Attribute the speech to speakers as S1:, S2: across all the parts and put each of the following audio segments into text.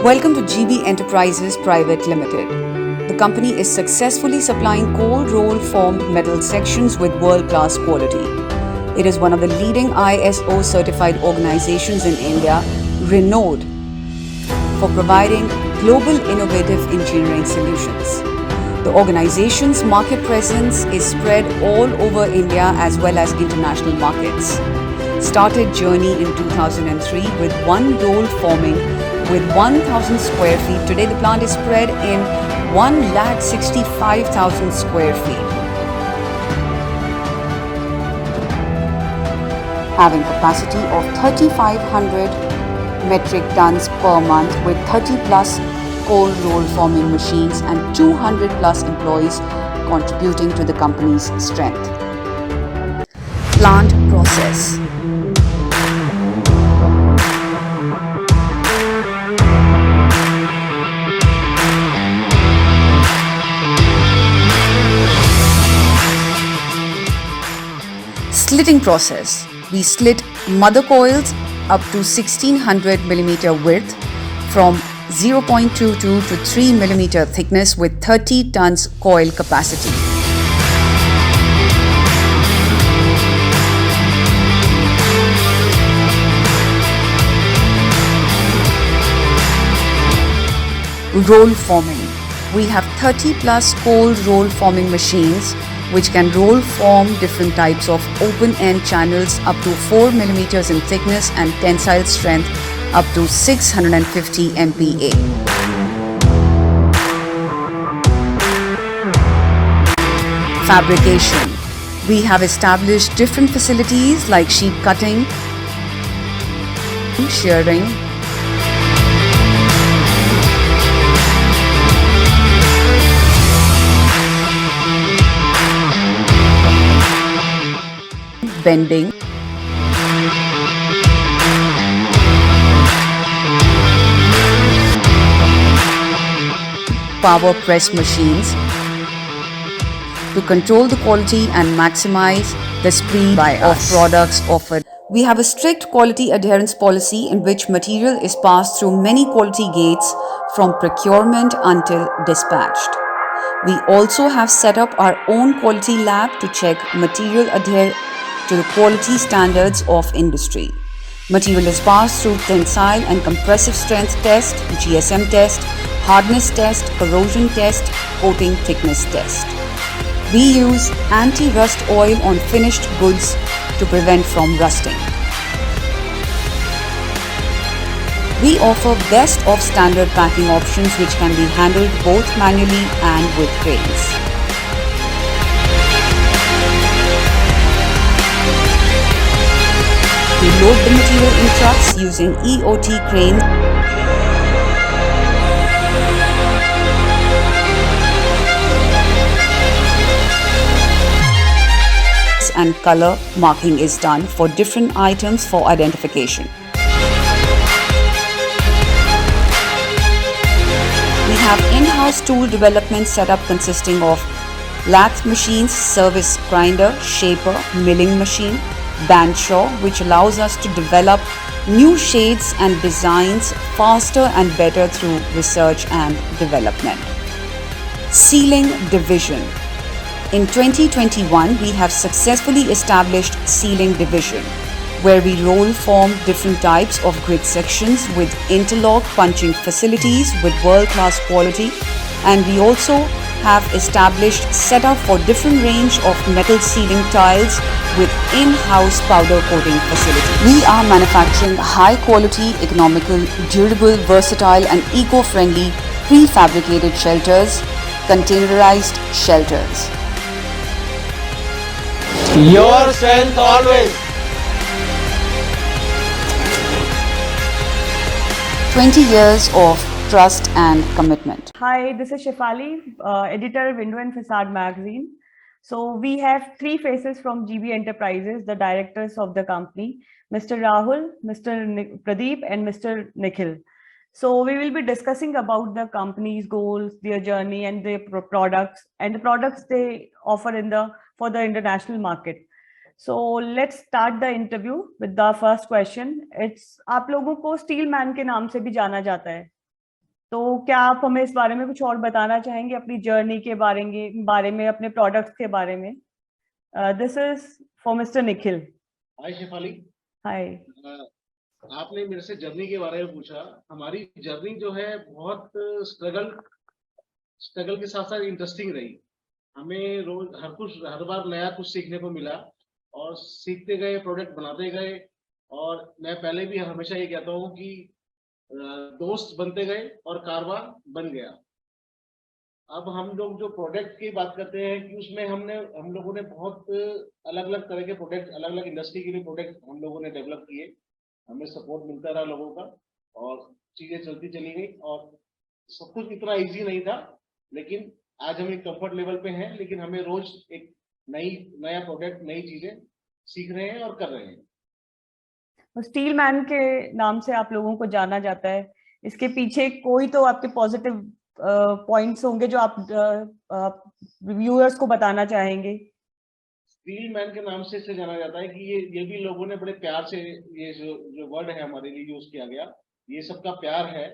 S1: Welcome to GB Enterprises Private Limited. The company is successfully supplying cold roll formed metal sections with world-class quality. It is one of the leading ISO certified organizations in India, renowned for providing global innovative engineering solutions. The organization's market presence is spread all over India as well as international markets. Started journey in 2003 with one roll forming with 1,000 square feet. Today the plant is spread in 1,65,000 square feet. Having capacity of 3,500 metric tons per month with 30 plus cold roll forming machines and 200 plus employees contributing to the company's strength. Plant process. Slitting process. We slit mother coils up to 1600 mm width from 0.22 to 3 mm thickness with 30 tons coil capacity. Roll forming. We have 30 plus cold roll forming machines which can roll form different types of open-end channels up to 4 mm in thickness and tensile strength up to 650 MPa. Fabrication. We have established different facilities like sheet cutting, shearing, bending, power press machines to control the quality and maximize the speed of products offered. We have a strict quality adherence policy in which material is passed through many quality gates from procurement until dispatched. We also have set up our own quality lab to check material adhere to the quality standards of industry. Material is passed through tensile and compressive strength test, GSM test, hardness test, corrosion test, coating thickness test. We use anti-rust oil on finished goods to prevent from rusting. We offer best of standard packing options which can be handled both manually and with cranes. We load the material in trucks using EOT cranes and color marking is done for different items for identification. We have in-house tool development setup consisting of lathe machines, service grinder, shaper, milling machine, bandsaw, which allows us to develop new shades and designs faster and better through research and development. Sealing division. In 2021, we have successfully established sealing division, where we roll form different types of grid sections with interlock punching facilities with world-class quality, and we also have established setup for different range of metal sealing tiles with in-house powder coating facility. We are manufacturing high-quality, economical, durable, versatile and eco-friendly prefabricated shelters, containerized shelters.
S2: Your strength always.
S1: 20 years of trust and commitment.
S3: Hi, this is Shefali, editor, Window and Facade magazine. So we have three faces from GB Enterprises, the directors of the company, Mr. Rahul, Mr. Pradeep and Mr. Nikhil. So we will be discussing about the company's goals, their journey and their products and the products they offer for the international market. So let's start the interview with the first question. It's आप लोगों को steel man के नाम से भी जाना जाता है. तो क्या आप हमें इस बारे में कुछ और बताना चाहेंगे, अपनी जर्नी के बारे में, अपने प्रोडक्ट्स के बारे में? This is for mister Nikhil.
S2: Hi Shefali.
S3: Hi.
S2: आपने मेरे से जर्नी के बारे में पूछा। हमारी जर्नी जो है बहुत स्ट्रगल स्ट्रगल के साथ साथ इंटरेस्टिंग रही। हमें रोज हर बार नया कुछ सीखने को मिला और सीखते गए, प्रोडक्ट बनाते गए। और मैं पहले भी हमेशा ये कहता हूँ कि दोस्त बनते गए और कारवां बन गया। अब हम लोग जो प्रोडक्ट की बात करते हैं कि उसमें हम लोगों ने बहुत अलग अलग तरह के प्रोडक्ट, अलग अलग इंडस्ट्री के लिए प्रोडक्ट हम लोगों ने डेवलप किए। हमें सपोर्ट मिलता रहा लोगों का और चीजें चलती चली गई। और सब कुछ इतना इजी नहीं था, लेकिन आज हम एक कंफर्ट लेवल पे हैं। लेकिन हमें रोज एक नया प्रोडक्ट, नई चीजें सीख रहे हैं और कर रहे हैं।
S3: स्टील मैन के नाम से आप लोगों को जाना जाता है, इसके पीछे कोई तो आपके पॉजिटिव पॉइंट्स होंगे जो आप व्यूअर्स को बताना चाहेंगे?
S2: स्टील मैन के नाम से इसे जाना जाता है कि ये भी लोगों ने बड़े प्यार से, ये जो वर्ड है हमारे लिए यूज किया गया, ये सबका प्यार है।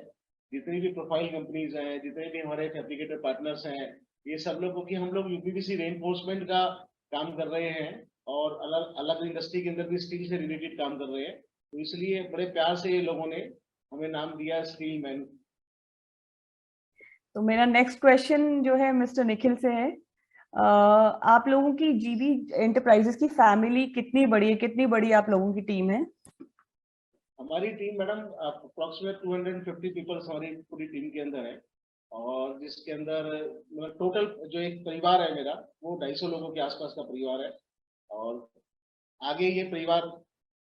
S2: जितनी भी प्रोफाइल कंपनीज हैं, जितने भी हमारे फैब्रिकेटर पार्टनर्स हैं, ये सब लोगों की हम लोग यूपीवीसी रेनफोर्समेंट का काम कर रहे हैं और अलग अलग इंडस्ट्री के अंदर भी स्टील से रिलेटेड काम कर रहे हैं। तो इसलिए बड़े प्यार से ये लोगों ने हमें नाम दिया स्टील मैन।
S3: तो मेरा नेक्स्ट क्वेश्चन जो है मिस्टर निखिल से है। आप लोगों की जीबी एंटरप्राइजेस की फैमिली कितनी बड़ी है, कितनी बड़ी आप लोगों की टीम है?
S2: हमारी टीम मैडम अप्रोक्सीमेट 250 पीपल्स हमारी पूरी टीम के अंदर है। और जिसके अंदर मतलब टोटल जो एक परिवार है मेरा, वो 250 लोगों के आसपास का परिवार है। और आगे ये परिवार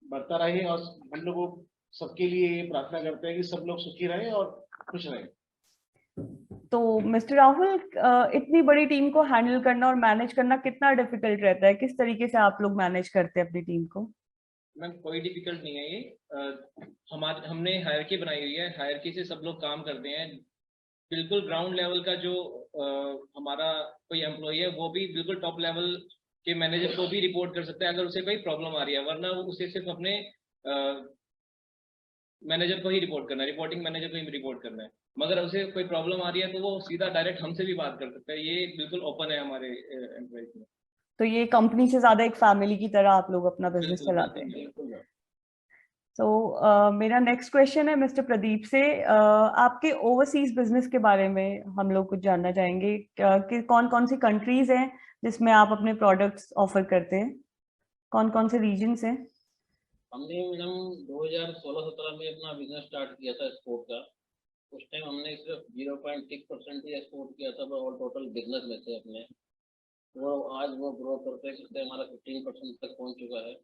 S2: बढ़ता रहे और हम लोगों सबके लिए ये प्रार्थना करते हैं कि सब लोग सुखी रहें और खुश रहें।
S3: तो मिस्टर राहुल, इतनी बड़ी टीम को हैंडल करना और मैनेज करना कितना डिफिकल्ट रहता है? किस तरीके से आप लोग मैनेज करते हैं अपनी टीम को?
S4: मैम कोई डिफिकल्ट नहीं है ये। हमने हायरकी बनाई हुई है, हायरकी से सब लोग काम करते हैं। बिल्कुल ग्राउंड लेवल का जो हमारा कोई एम्प्लॉय है वो भी बिल्कुल टॉप लेवल के मैनेजर को भी रिपोर्ट कर सकता है अगर उसे कोई प्रॉब्लम आ रही है, वरना वो उसे सिर्फ अपने मैनेजर को ही रिपोर्ट करना है, रिपोर्टिंग मैनेजर को ही रिपोर्ट करना है। मगर उसे कोई प्रॉब्लम आ रही है तो वो सीधा डायरेक्ट हमसे भी बात कर सकता है। ये बिल्कुल ओपन है हमारे एम्प्लॉयज में।
S3: तो ये कंपनी से ज्यादा एक फैमिली की तरह आप लोग अपना बिजनेस चलाते हैं। तो मेरा नेक्स्ट क्वेश्चन है मिस्टर प्रदीप से। आपके ओवरसीज बिजनेस के बारे में हम लोग कुछ जानना चाहेंगे कि कौन कौन सी कंट्रीज हैं जिसमें आप अपने प्रोडक्ट्स ऑफर करते हैं, कौन कौन से रीजन्स हैं?
S5: हमने मैडम 2016-17 में अपना बिजनेस स्टार्ट किया था एक्सपोर्ट का। उस टाइम हमने सिर्फ 0.6% ही एक्सपोर्ट किया था और टोटल बिजनेस में से अपने। वो आज वो ग्रो करते करते हमारा 15% तक पहुंच चुका है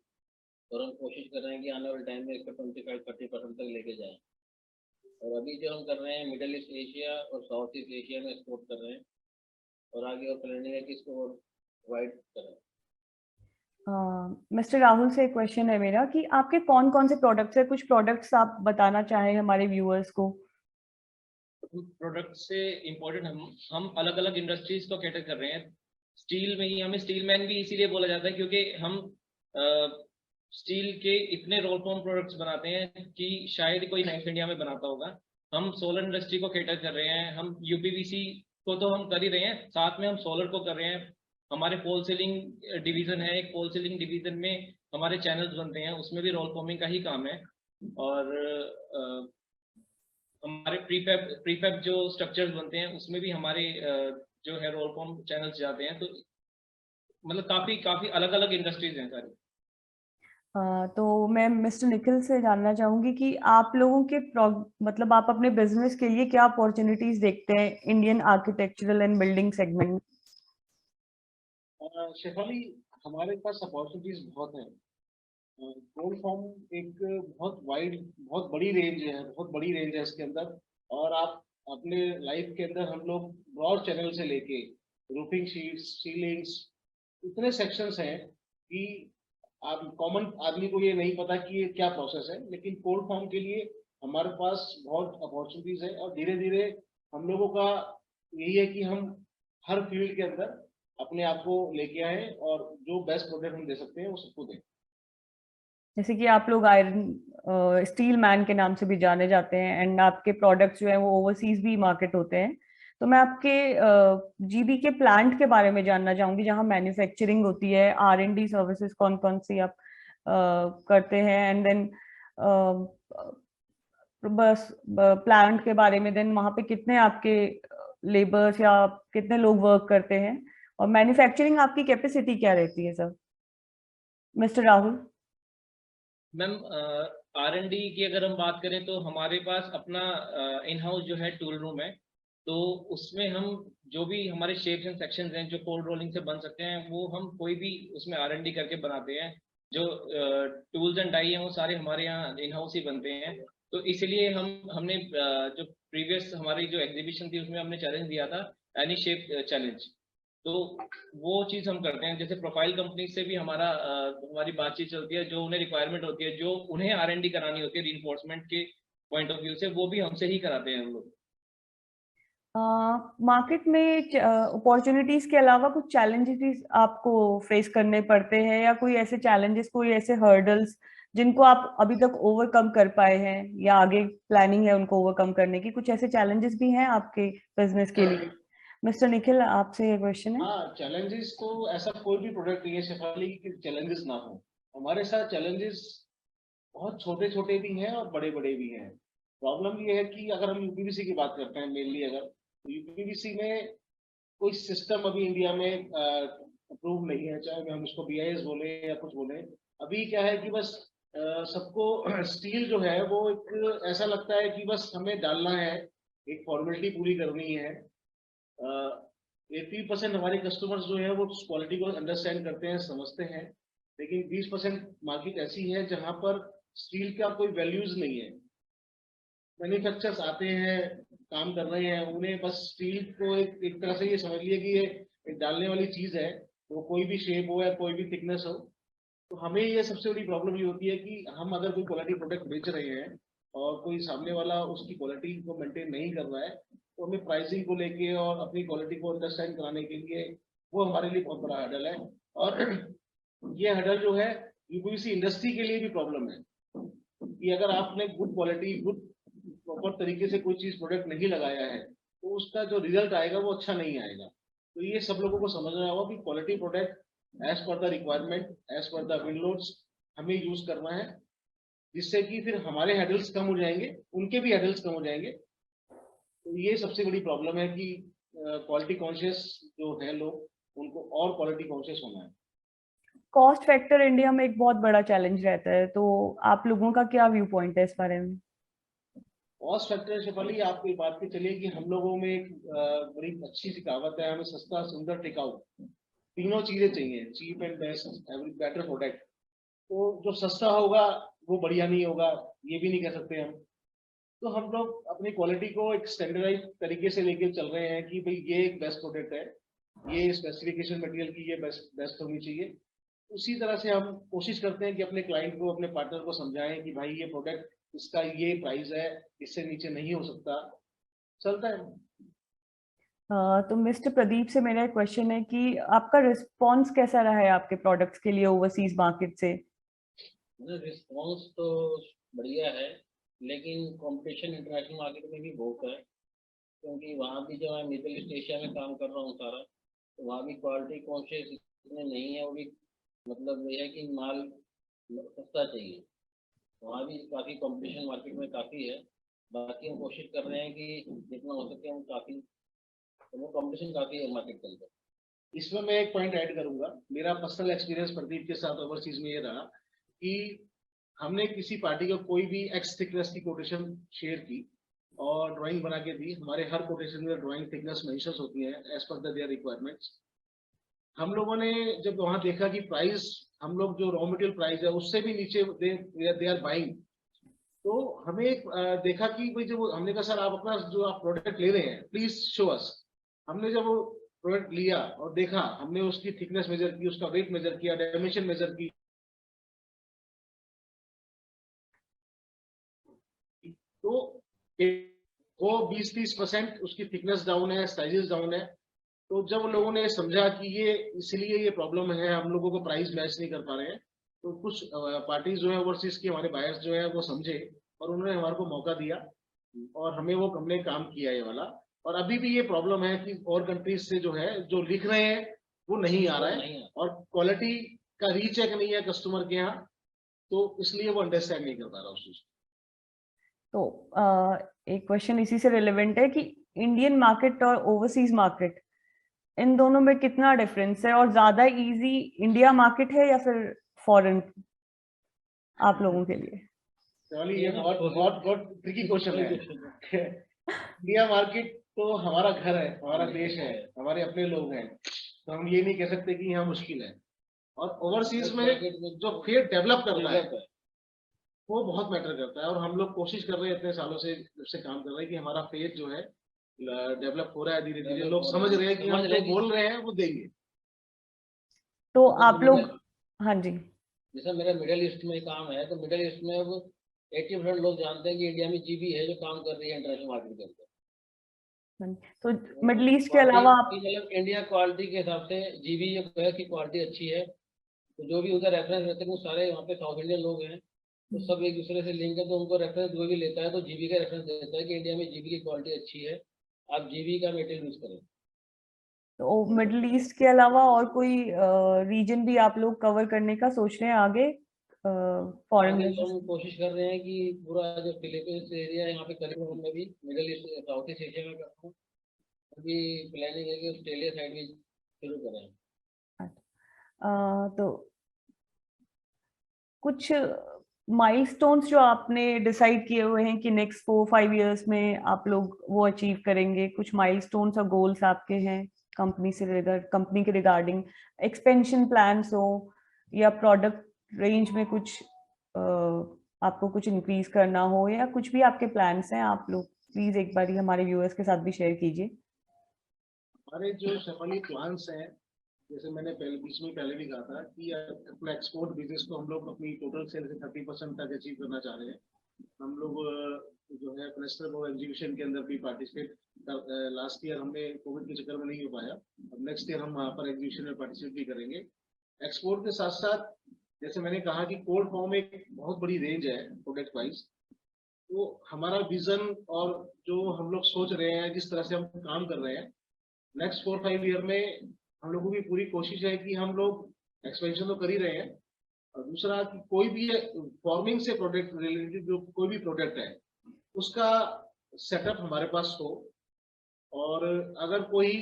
S5: और हम कोशिश कर रहे हैं कि आने वाले टाइम में इसको 25-30% तक लेके जाएं। और अभी जो हम कर रहे हैं मिडिल ईस्ट एशिया और साउथ ईस्ट एशिया में एक्सपोर्ट कर रहे हैं और आगे और प्लानिंग है कि इसको वाइड करें।
S3: मिस्टर राहुल से एक क्वेश्चन है मेरा कि आपके कौन कौन से प्रोडक्ट्स है, कुछ प्रोडक्ट्स आप बताना चाहें हमारे व्यूअर्स को?
S4: प्रोडक्ट से इम्पोर्टेंट हम अलग अलग इंडस्ट्रीज को कैटर कर रहे हैं। स्टील में ही हमें स्टील मैन भी इसीलिए बोला जाता है क्योंकि हम स्टील के इतने रोल फॉर्म प्रोडक्ट्स बनाते हैं कि शायद कोई नॉर्थ इंडिया में बनाता होगा। हम सोलर इंडस्ट्री को कैटर कर रहे हैं, हम यूपीवीसी को तो हम कर ही रहे हैं, साथ में हम सोलर को कर रहे हैं। हमारे पोल सीलिंग डिवीजन है, एक पोल सीलिंग डिवीजन में हमारे चैनल्स बनते हैं, उसमें भी रोल फॉर्मिंग का ही काम है। और हमारे प्रीफैब जो स्ट्रक्चर्स बनते हैं उसमें भी हमारे जो है रोल फॉर्म चैनल्स जाते हैं। तो मतलब काफी अलग अलग इंडस्ट्रीज हैं सारी।
S3: तो मैं मिस्टर निखिल से जानना चाहूंगी कि आप लोगों के मतलब आप अपने बिजनेस के लिए क्या अपॉर्चुनिटीज देखते हैं Indian architectural and building segment?
S2: Shefali, हमारे पास अपॉर्चुनिटीज बहुत हैं। रोल फॉर्म एक बहुत बड़ी रेंज है इसके अंदर। और आप अपने लाइफ के अंदर हम लोग ब्रॉड चैनल से लेके रूफिंग शीट्स, सीलिंग्स, इतने सेक्शंस हैं कि आप कॉमन आदमी को ये नहीं पता कि ये क्या प्रोसेस है। लेकिन कोल्ड फॉर्म के लिए हमारे पास बहुत अपॉर्चुनिटीज है और धीरे धीरे हम लोगों का यही है कि हम हर फील्ड के अंदर अपने आप को लेके आए और जो बेस्ट प्रोडक्ट हम दे सकते हैं वो सबको दें।
S3: जैसे कि आप लोग आयरन स्टील मैन के नाम से भी जाने जाते हैं, एंड आपके प्रोडक्ट्स जो है वो ओवरसीज भी मार्केट होते हैं। तो मैं आपके जीबी के प्लांट के बारे में जानना चाहूंगी, जहां मैन्युफैक्चरिंग होती है, R&D सर्विसेज कौन कौन सी आप करते हैं, एंड देन बस प्लांट के बारे में, देन वहां पे कितने आपके लेबर्स या कितने लोग वर्क करते हैं, और मैन्युफैक्चरिंग आपकी कैपेसिटी क्या रहती है sir? Mister Rahul.
S4: Ma'am, R&D की अगर हम बात करें तो हमारे पास अपना इन हाउस जो है टूल रूम है। तो उसमें हम जो भी हमारे शेप्स एंड सेक्शंस हैं जो कोल्ड रोलिंग से बन सकते हैं, वो हम कोई भी उसमें R&D करके बनाते हैं। जो टूल्स एंड डाई हैं वो सारे हमारे यहाँ इन हाउस ही बनते हैं। तो इसलिए हमने जो प्रीवियस हमारी जो एग्जीबिशन थी उसमें हमने चैलेंज दिया था, एनी शेप चैलेंज। तो वो चीज हम करते हैं। जैसे प्रोफाइल कंपनी से भी हमारी बातचीत चलती है, जो उन्हें रिक्वायरमेंट होती है, जो उन्हें R&D करानी होती है रीइंफोर्समेंट के पॉइंट ऑफ व्यू से, वो भी हमसे ही कराते हैं हम लोग।
S3: मार्केट में अपॉर्चुनिटीज के अलावा कुछ चैलेंजेस आपको फेस करने पड़ते हैं, या कोई ऐसे चैलेंजेस, कोई ऐसे हर्डल्स जिनको आप अभी तक ओवरकम कर पाए हैं, या आगे प्लानिंग है उनको ओवरकम करने की? कुछ ऐसे चैलेंजेस भी हैं आपके बिजनेस के लिए? मिस्टर निखिल, आपसे ये क्वेश्चन है।
S2: हाँ, चैलेंजेस तो ऐसा कोई भी प्रोडक्ट नहीं है शेफाली कि चैलेंजेस ना हो। हमारे साथ चैलेंजेस बहुत छोटे छोटे भी हैं और बड़े बड़े भी हैं। प्रॉब्लम ये है कि अगर हम यूपीवीसी की बात करते हैं मेनली, अगर तो यूपीवीसी में कोई सिस्टम अभी इंडिया में अप्रूव नहीं है, चाहे हम उसको BIS बोले या कुछ बोले। अभी क्या है कि बस सबको स्टील जो है वो एक ऐसा लगता है कि बस हमें डालना है, एक फॉर्मेलिटी पूरी करनी है। 80% हमारे कस्टमर्स जो है वो क्वालिटी को अंडरस्टैंड करते हैं, समझते हैं, लेकिन 20% मार्केट ऐसी है जहां पर स्टील का कोई वैल्यूज नहीं है। मैन्युफैक्चरर्स आते हैं, काम कर रहे हैं, उन्हें बस स्टील को एक तरह से ये समझ लिए कि ये एक डालने वाली चीज है, वो कोई भी शेप हो या कोई भी थिकनेस हो। तो हमें ये सबसे बड़ी प्रॉब्लम ये होती है कि हम अगर कोई क्वालिटी प्रोडक्ट बेच रहे हैं और कोई सामने वाला उसकी क्वालिटी को मेंटेन नहीं कर रहा है, तो हमें प्राइसिंग को लेके और अपनी क्वालिटी को अंडरस्टैंड कराने के लिए वो हमारे लिए बहुत बड़ा हर्डल है। और ये हर्डल जो है यूपीवीसी इंडस्ट्री के लिए भी प्रॉब्लम है कि अगर आपने गुड क्वालिटी, गुड प्रॉपर तरीके से कोई चीज प्रोडक्ट नहीं लगाया है, तो उसका जो रिजल्ट आएगा वो अच्छा नहीं आएगा। तो ये सब लोगों को समझना होगा कि quality product as per the requirement, as per the wind loads हमें यूज करना है, जिससे कि फिर हमारे हैडल्स कम हो जाएंगे, उनके भी हैडल्स कम हो जाएंगे। तो ये सबसे बड़ी प्रॉब्लम है कि क्वालिटी कॉन्शियस जो है लोग, उनको और क्वालिटी कॉन्शियस होना है।
S3: कॉस्ट फैक्टर इंडिया में एक बहुत बड़ा चैलेंज रहता है, तो आप लोगों का क्या व्यू पॉइंट है इस बारे में?
S2: कॉस्ट फैक्टर शेफाली, आप ये बात की चलिए कि हम लोगों में एक बड़ी अच्छी सी कहावत है, हमें सस्ता, सुंदर, टिकाऊ तीनों चीजें चाहिए, cheap and best, every better product. तो जो सस्ता होगा वो बढ़िया नहीं होगा, ये भी नहीं कह सकते हम। तो हम लोग अपनी क्वालिटी को एक स्टैंडर्डाइज तरीके से लेके चल रहे हैं कि भाई ये एक बेस्ट प्रोडक्ट है, ये स्पेसिफिकेशन मटेरियल की ये बेस्ट होनी चाहिए। उसी तरह से हम कोशिश करते हैं कि अपने क्लाइंट को, अपने पार्टनर को समझाएं कि भाई ये प्रोडक्ट, इसका ये प्राइस है, इससे नीचे नहीं हो सकता, चलता है।
S3: तो मिस्टर प्रदीप से मेरा एक क्वेश्चन है कि आपका रिस्पॉन्स कैसा रहा है आपके प्रोडक्ट्स के लिए ओवरसीज मार्केट से?
S5: रिस्पॉन्स तो बढ़िया है, लेकिन कंपटीशन इंटरनेशनल मार्केट में भी बहुत है, क्योंकि वहाँ भी जो मैं मिडिल ईस्ट एशिया में काम कर रहा हूँ सारा, तो वहाँ भी क्वालिटी कॉन्शियस इतने नहीं है। वो भी मतलब ये है कि माल सस्ता चाहिए, वहाँ भी काफ़ी कंपटीशन मार्केट में काफ़ी है। बाकी हम कोशिश कर रहे हैं कि जितना हो सके हम काफ़ी, तो वो कंपटीशन काफ़ी है मार्केट के अंदर।
S2: इसमें मैं एक पॉइंट ऐड करूंगा। मेरा पर्सनल एक्सपीरियंस प्रदीप के साथ ओवरसीज में ये रहा कि हमने किसी पार्टी को कोई भी एक्स थिकनेस की कोटेशन शेयर की और ड्राइंग बना के दी। हमारे हर कोटेशन में ड्राइंग थिकनेस मेंशन होती है एज पर देयर रिक्वायरमेंट्स। हम लोगों ने जब वहां देखा कि प्राइस, हम लोग जो रॉ मटेरियल प्राइस है उससे भी नीचे दे आर बाइंग, तो हमें देखा कि भाई जब हमने कहा सर आप अपना जो आप प्रोडक्ट ले रहे हैं प्लीज शो अस। हमने जब वो प्रोडक्ट लिया और देखा, हमने उसकी थिकनेस मेजर की, उसका वेट मेजर किया, डायमेंशन मेजर की, तो वो 20-30% उसकी थिकनेस डाउन है, साइजेस डाउन है। तो जब लोगों ने समझा कि ये इसलिए ये प्रॉब्लम है, हम लोगों को प्राइस मैच नहीं कर पा रहे हैं, तो कुछ पार्टीज जो है ओवरसीज की हमारे बायर्स जो है वो समझे और उन्होंने हमारे को मौका दिया और हमें वो हमने काम किया ये वाला। और अभी भी ये प्रॉब्लम है कि और कंट्रीज से जो है जो लिख रहे हैं वो नहीं आ रहा है और क्वालिटी का रीचेक नहीं है कस्टमर के यहाँ, तो इसलिए वो अंडरस्टैंड नहीं कर पा रहा उस चीज।
S3: तो एक क्वेश्चन इसी से रिलेवेंट है कि इंडियन मार्केट और ओवरसीज मार्केट, इन दोनों में कितना डिफरेंस है और ज्यादा इजी इंडिया मार्केट है या फिर फॉरेन आप लोगों के लिए?
S2: चलिए ये बहुत बहुत बहुत ट्रिकी क्वेश्चन है। इंडिया मार्केट तो हमारा घर है, हमारा देश है, हमारे अपने लोग हैं, तो हम ये नहीं कह सकते कि यहाँ मुश्किल है। और ओवरसीज में जो फेयर डेवलप करना है वो बहुत मैटर करता है और हम लोग कोशिश कर रहे हैं इतने सालों से जब से काम कर रहे हैं कि हमारा फेज जो है डेवलप हो रहा है धीरे धीरे, लोग समझ रहे हैं कि हम जो बोल रहे हैं वो देंगे।
S3: तो आप लोग, हाँ जी,
S5: जैसा मेरा मिडिल ईस्ट में काम है, तो मिडिल ईस्ट में अब 80% लोग जानते हैं कि इंडिया में जीबी है जो काम कर रही है इंटरनेशनल मार्केट के अंदर।
S3: तो मिडिल ईस्ट के अलावा आप,
S5: मतलब इंडिया क्वालिटी के हिसाब से जीबी जो है कि क्वालिटी अच्छी है, तो जो भी उधर रेफरेंस रहते हैं वो सारे वहाँ पे साउथ इंडियन लोग हैं, तो सब एक दूसरे से लिंक है, तो उनको रेफरेंस जो भी लेता है तो जीबी का रेफरेंस देता है कि इंडिया में जीबी की क्वालिटी अच्छी है, आप जीबी का मटेरियल यूज करें।
S3: तो मिडिल ईस्ट के अलावा और कोई रीजन भी आप लोग कवर करने का सोच रहे हैं आगे फॉरेन में?
S5: हम कोशिश कर रहे हैं कि पूरा जो फिलीपींस एरिया है यहाँ पे करीबन में भी middle east south east Asia में करते हैं, अभी प्लानिंग है कि ऑस्ट्रेलिया साइड भी शुरू करें।
S3: तो कुछ माइलस्टोन्स जो आपने डिसाइड किए हुए हैं कि नेक्स्ट 4-5 इयर्स में आप लोग वो अचीव करेंगे, कुछ माइलस्टोन्स और गोल्स आपके हैं कंपनी के रिगार्डिंग, एक्सपेंशन प्लान्स हो या प्रोडक्ट रेंज में कुछ आपको कुछ इंक्रीज करना हो या कुछ भी आपके प्लान्स हैं, आप लोग प्लीज एक बार हमारे व्यूअर्स के साथ भी शेयर कीजिए।
S2: हमारे जो शेफाली प्लान्स हैं, जैसे मैंने बीच में पहले भी कहा था कि अपना एक्सपोर्ट बिजनेस को हम लोग अपनी टोटल सेल से 30% तक अचीव करना चाह रहे हैं। हम लोग जो है नेशनल वो एग्जीबिशन के अंदर भी पार्टिसिपेट लास्ट ईयर हमने कोविड के चक्कर में नहीं हो पाया, अब नेक्स्ट ईयर हम वहाँ पर एग्जीबिशन में पार्टिसिपेट भी करेंगे। एक्सपोर्ट के साथ साथ जैसे मैंने कहा कि कोल्ड फॉर्म एक बहुत बड़ी रेंज है प्रोडक्ट वाइज, तो हमारा विजन और जो हम लोग सोच रहे हैं जिस तरह से हम काम कर रहे हैं नेक्स्ट 4-5 ईयर में हम लोगों की पूरी कोशिश है कि हम लोग एक्सपेंशन तो कर ही रहे हैं, और दूसरा कि कोई भी फॉर्मिंग से प्रोडक्ट रिलेटेड जो कोई भी प्रोडक्ट है उसका सेटअप हमारे पास हो, और अगर कोई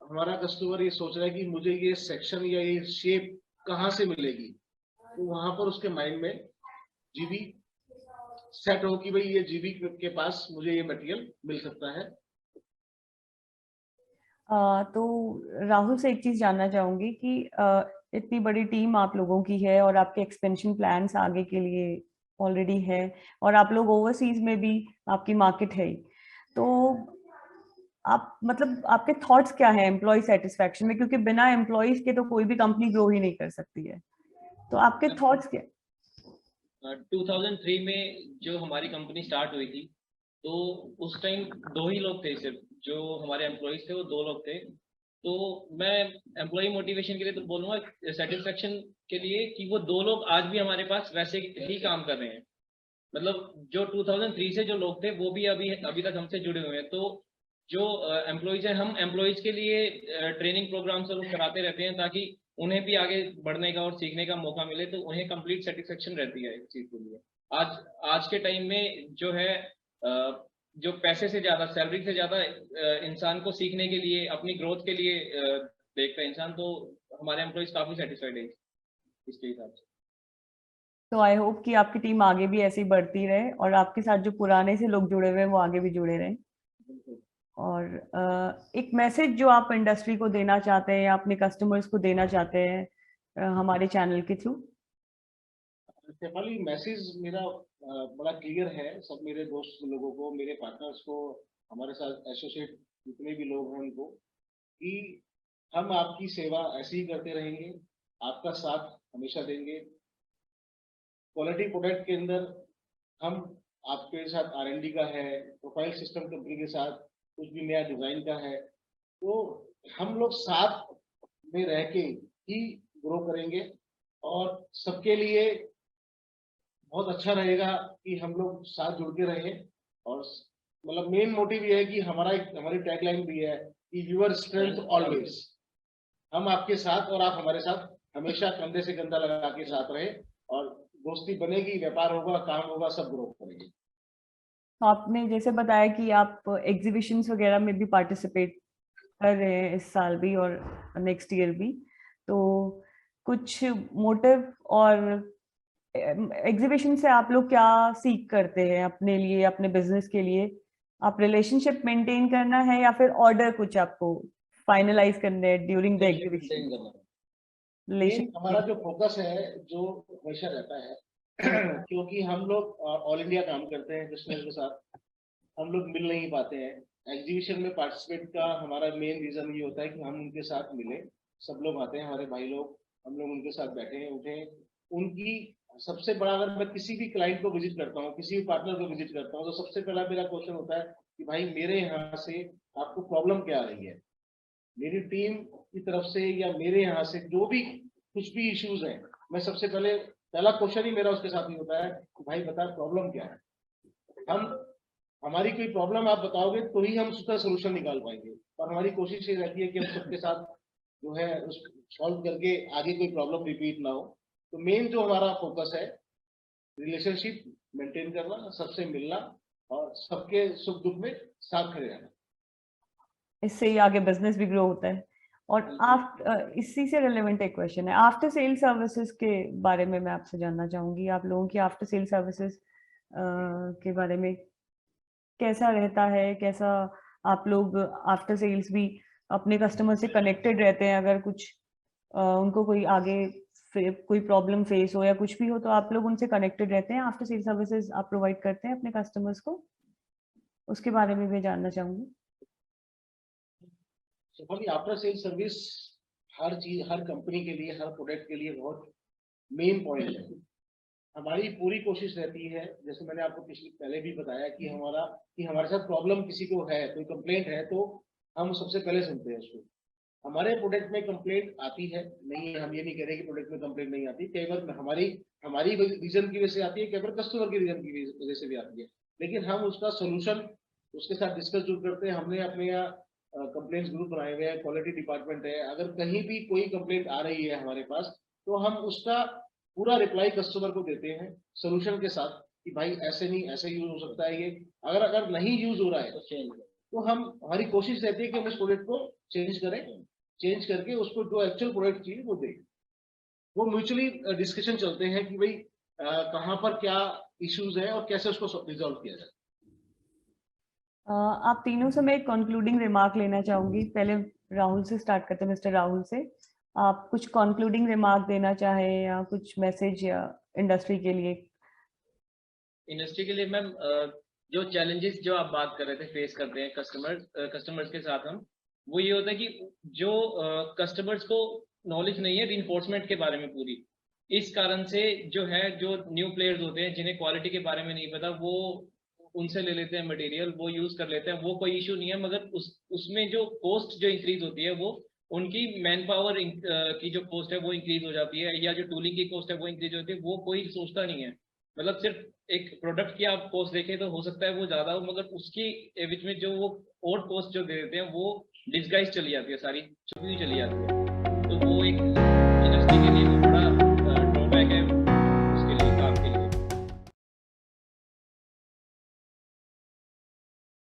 S2: हमारा कस्टमर ये सोच रहा है कि मुझे ये सेक्शन या ये शेप कहाँ से मिलेगी, तो वहां पर उसके माइंड में जीबी सेट हो कि भाई ये जीबी के पास मुझे ये मटेरियल मिल सकता है।
S3: तो राहुल से एक चीज जानना चाहूंगी कि इतनी बड़ी टीम आप लोगों की है और आपके एक्सपेंशन प्लान्स आगे के लिए ऑलरेडी है और आप लोग ओवरसीज में भी आपकी मार्केट है, तो आप मतलब आपके थॉट्स क्या है एम्प्लॉय सेटिस्फैक्शन में, क्योंकि बिना एम्प्लॉयज के तो कोई भी कंपनी ग्रो ही नहीं कर सकती है, तो आपके थॉट्स क्या?
S4: 2003 में जो हमारी कंपनी स्टार्ट हुई थी तो उस टाइम 2 ही लोग थे, सिर्फ जो हमारे एम्प्लॉयज थे वो 2 लोग थे। तो मैं एम्प्लॉय मोटिवेशन के लिए तो बोलूँगा सेटिस्फेक्शन के लिए कि वो 2 लोग आज भी हमारे पास वैसे ही काम कर रहे हैं, मतलब जो 2003 से जो लोग थे वो भी अभी तक हमसे जुड़े हुए हैं। तो जो एम्प्लॉयज हैं, हम एम्प्लॉयज के लिए ट्रेनिंग प्रोग्राम सब कराते रहते हैं ताकि उन्हें भी आगे बढ़ने का और सीखने का मौका मिले, तो उन्हें कंप्लीट सेटिस्फेक्शन रहती है इस चीज के लिए। आज के टाइम में जो है जो पैसे से ज्यादा, सैलरी से ज्यादा इंसान को सीखने के लिए, अपनी ग्रोथ के लिए देखता है इंसान, तो हमारे एम्प्लॉयज काफी सेटिस्फाइड है इसके हिसाब से।
S3: तो आई होप कि आपकी टीम आगे भी ऐसे ही बढ़ती रहे और आपके साथ जो पुराने से लोग जुड़े हुए हैं वो आगे भी जुड़े रहें। और एक मैसेज जो आप इंडस्ट्री को देना चाहते हैं या अपने कस्टमर्स को देना चाहते हैं हमारे चैनल के थ्रू?
S2: शेफाली मैसेज मेरा बड़ा क्लियर है, सब मेरे दोस्त लोगों को, मेरे पार्टनर्स को, हमारे साथ एसोसिएट जितने भी लोग हैं उनको, कि हम आपकी सेवा ऐसे ही करते रहेंगे, आपका साथ हमेशा देंगे। क्वालिटी प्रोडक्ट के अंदर हम आपके साथ R&D का है, प्रोफाइल सिस्टम कंपनी के साथ कुछ भी नया डिजाइन का है, तो हम लोग साथ में रह के ही ग्रो करेंगे और सबके लिए बहुत अच्छा रहेगा कि हम लोग साथ जुड़ के रहें। और मतलब मेन मोटिव ये है कि हमारी टैगलाइन भी है कि यूर स्ट्रेंथ ऑलवेज। हम आपके साथ और आप हमारे साथ हमेशा कंधे से कंधा लगा के साथ रहे, और दोस्ती बनेगी, व्यापार होगा, काम होगा, सब ग्रो करेंगे।
S3: तो आपने जैसे बताया कि आप एग्जीबिशंस वगैरह में भी पार्टिसिपेट कर रहे हैं इस साल भी और नेक्स्ट ईयर भी, तो कुछ मोटिव और एग्जीबिशन से आप लोग क्या सीख करते हैं अपने लिए, अपने बिजनेस के लिए? आप रिलेशनशिप मेंटेन करना है या फिर ऑर्डर कुछ आपको फाइनलाइज करना है ड्यूरिंग द एग्जीबिशन?
S2: हमारा जो फोकस है जो हमेशा रहता है क्योंकि हम लोग ऑल इंडिया काम करते हैं कस्टमर के साथ, हम लोग मिल नहीं पाते हैं। एग्जीबिशन में पार्टिसिपेट का हमारा मेन रीजन ये होता है कि हम उनके साथ मिले, सब लोग आते हैं हमारे भाई लोग, हम लोग उनके साथ बैठे हैं, उठे। उनकी सबसे बड़ा, अगर मैं किसी भी क्लाइंट को विजिट करता हूँ, किसी भी पार्टनर को विजिट करता हूँ, तो सबसे पहला मेरा क्वेश्चन होता है कि भाई मेरे यहाँ से आपको प्रॉब्लम क्या आ रही है। मेरी टीम की तरफ से या मेरे यहाँ से जो भी कुछ भी इश्यूज हैं, मैं सबसे पहला क्वेश्चन ही मेरा उसके साथ ही होता है कि भाई बता प्रॉब्लम क्या है। हमारी कोई प्रॉब्लम आप बताओगे तो ही हम उसका सोल्यूशन निकाल पाएंगे, और हमारी कोशिश ये रहती है कि हम सबके साथ जो है उस सॉल्व करके आगे कोई प्रॉब्लम रिपीट ना हो। तो मेन जो हमारा फोकस है रिलेशनशिप मेंटेन करना, सबसे मिलना और सबके सुख दुख में साथ खड़े रहना।
S3: इससे ही आगे बिजनेस भी ग्रो होता है। और आप इसी से रिलेवेंट एक क्वेश्चन है, आफ्टर सेल सर्विसेज के बारे में मैं आपसे जानना चाहूंगी। आप लोगों की आफ्टर सेल सर्विसेज के बारे में कैसा रहता है, कैसा आप लोग आफ्टर सेल्स भी अपने कस्टमर से कनेक्टेड रहते हैं? अगर कुछ उनको कोई आगे कोई प्रॉब्लम फेस हो या कुछ भी हो, तो आप लोग उनसे कनेक्टेड रहते हैं? आफ्टर सेल सर्विसेज आप प्रोवाइड करते हैं अपने कस्टमर्स को, उसके बारे में भी जानना चाहूंगी।
S2: आफ्टर सेल सर्विस हर चीज, हर कंपनी के लिए, हर प्रोडक्ट के लिए बहुत मेन पॉइंट है। हमारी पूरी कोशिश रहती है, जैसे मैंने आपको पहले भी बताया कि हमारे साथ प्रॉब्लम किसी को है, कोई कंप्लेंट है, तो हम सबसे पहले सुनते हैं उसको। हमारे प्रोडक्ट में कंप्लेंट आती है, नहीं हम ये नहीं कह रहे कि प्रोडक्ट में कंप्लेंट नहीं आती, कई बार हमारी रीजन की वजह से आती है, कई बार कस्टमर की रीजन की वजह से भी आती है, लेकिन हम उसका सोल्यूशन उसके साथ डिस्कस जरूर करते हैं। हमने अपने यहाँ कंप्लेंट्स ग्रुप बनाए हुए हैं, क्वालिटी डिपार्टमेंट है, अगर कहीं भी कोई कंप्लेंट आ रही है हमारे पास, तो हम उसका पूरा रिप्लाई कस्टमर को देते हैं सोल्यूशन के साथ कि भाई ऐसे नहीं, ऐसे यूज हो सकता है ये। अगर नहीं यूज हो रहा है तो हमारी कोशिश रहती है कि हम इस प्रोडक्ट को चेंज करें, चेंज करके उसको जो एक्चुअल प्रोडक्ट चाहिए वो दें। वो म्यूचुअली डिस्कशन चलते हैं कि भाई कहाँ पर क्या इश्यूज है और कैसे उसको रिजॉल्व किया जाए।
S3: आप तीनों से मैं एक कंक्लूडिंग रिमार्क लेना चाहूंगी। पहले राहुल से स्टार्ट करते हैं, मिस्टर राहुल से। आप कुछ कंक्लूडिंग रिमार्क देना चाहे या कुछ मैसेज या इंडस्ट्री के लिए?
S4: इंडस्ट्री के लिए मैम, जो चैलेंजेस जो आप बात कर रहे थे फेस करते हैं कस्टमर्स के साथ हम, वो ये होता है कि जो कस्टमर्स को नॉलेज नहीं है रिइंफोर्समेंट के बारे में पूरी, इस कारण से जो न्यू प्लेयर्स होते हैं जिन्हें क्वालिटी के बारे में नहीं पता, वो उनसे ले लेते हैं मटेरियल, वो यूज कर लेते हैं, वो कोई इशू नहीं है, मगर उसमें जो कॉस्ट जो इंक्रीज होती है वो उनकी मैन पावर की जो कॉस्ट है वो इंक्रीज हो जाती है, या जो टूलिंग की कॉस्ट है वो इंक्रीज होती है, वो कोई सोचता नहीं है। मतलब सिर्फ एक प्रोडक्ट की आप कॉस्ट देखें तो हो सकता है वो ज्यादा हो, मगर उसकी बीच में जो वो और कॉस्ट जो दे देते हैं वो डिस्गाइज चली जाती है, सारी छुपी हुई चली जाती है। तो वो एक